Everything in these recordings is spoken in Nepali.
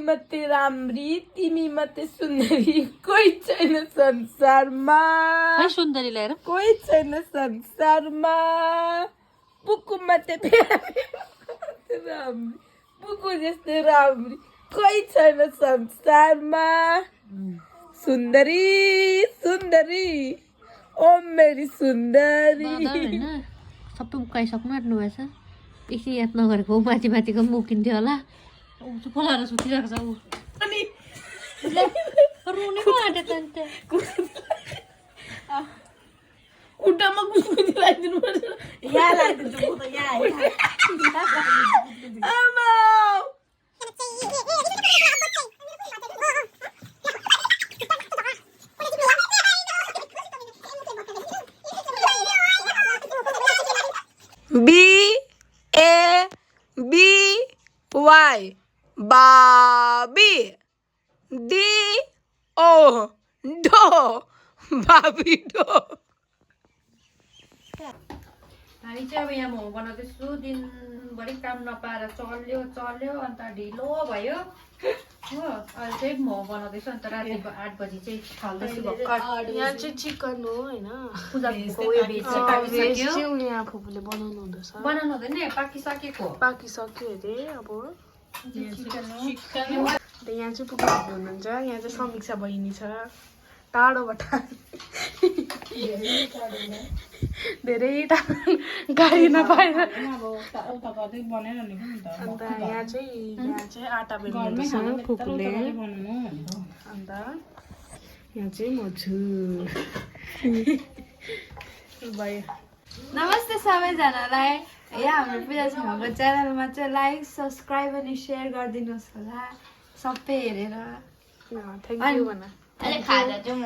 मात्रै राम्री तिमी मात्रै सुन्दरी कोही छैन संसारमा सुन्दरी लिएर कोही छैन संसारमा बुकु मात्रै राम्री बुकु जस्तै राम्री कोही छैन संसारमा सुन्दरी सुन्दरी ओ मेरी सुन्दरी सबै उकाइसक्नु आँट्नुभएछ एकछिन याद नगरेको माथि माथिको मुकिन्थ्यो होला पलाएर सुतिरहेको छ ऊ अनि रुनै पो आँटेको अन्त खुट्टामा कुकुरी लगाइदिनु पर्छ यहाँ लगाइदिन्छु म त यहाँ आमा BABY Babi DO Do Babi Do हामी चाहिँ अब यहाँ मोमो बनाउँदैछु दिनभरि काम नपाएर चल्यो अन्त ढिलो भयो हो अहिले चाहिँ मोमो बनाउँदैछु अन्त राति 8 बजी चाहिँ खाल्दैछु भर्खर यहाँ चाहिँ चिकन हो हैन पूजाको उयो भेज चाहिँ पाकिसक्यो चाहिँ यहाँ फुपूले बनाउनु हुँदैछ बनाउनु हुँदैन पाकिसकेको पाकिसक्यो अरे अब चिकन यहाँ चाहिँ फुपू हुनुहुन्छ यहाँ चाहिँ समीक्षा बहिनी छ टाढोबाट धेरै टाढो गाडी नपाएर अन्त यहाँ चाहिँ आटा बेल्दैछ फुपूले अन्त यहाँ चाहिँ म छु भयो नमस्ते सबैजनालाई यहाँ हाम्रो पूजा छेमाको च्यानलमा चाहिँ लाइक सब्सक्राइब अनि सेयर गरिदिनुहोस् होला सबै हेरेर थ्याङ्क यू भन अहिले खाजा चाहिँ म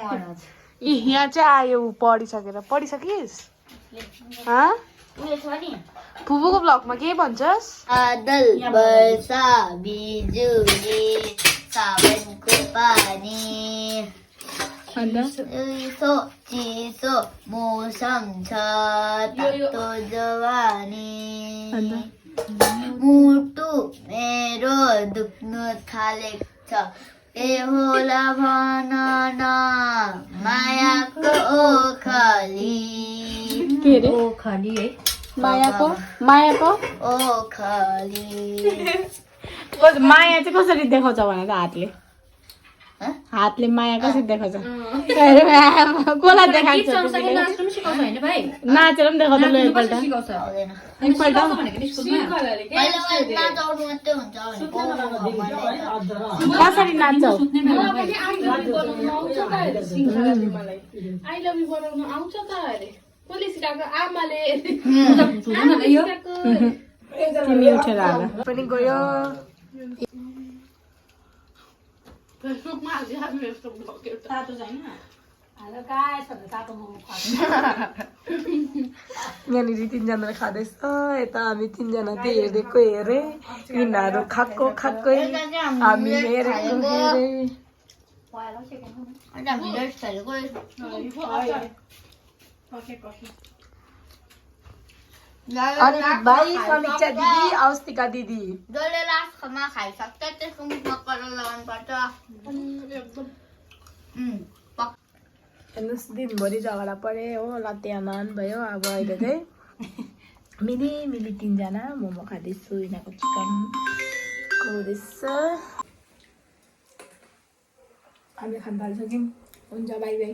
यहाँ चाहिँ आयो ऊ पढिसकिस् फुपूको ब्लगमा के भन्छस् बादल वर्षा बिजुली सावनको पानी चिसो मौसम छ तातो जवानी मुटु मेरो दुख्नु थालेको छ ए होला भन न मायाको ओखली के रे ओखली है मायाको ओखली माया चाहिँ कसरी देखाउँछ भने त हातले माया कसरी देखाउँछ कसलाई देखाउँछ नाचेर पनि देखाउँछ ल एकपल्ट कसरी नाच्छौ तिमी उठेर हाल पनि गयो यहाँनिर 3 जनाले खाँदैछ यता हामी 3 जना चाहिँ हेरेको हेरे यिनीहरू खाएको हामी हेरेको अनि भाइ समीक्षा दिदी अस्तिका दिदी जसले लास्ट खाना खाइसक्छ त्यसको मुखमा कलर लगाउनु पर्छ हेर्नुहोस् दिनभरि झगडा परे हो लत्यामान भयो अब अहिले चाहिँ मिली 3 जना मोमो खाँदैछु यिनीहरूको चिकन खुवाउँदैछ हामी खान थालिसक्यौँ हुन्छ बाई बाई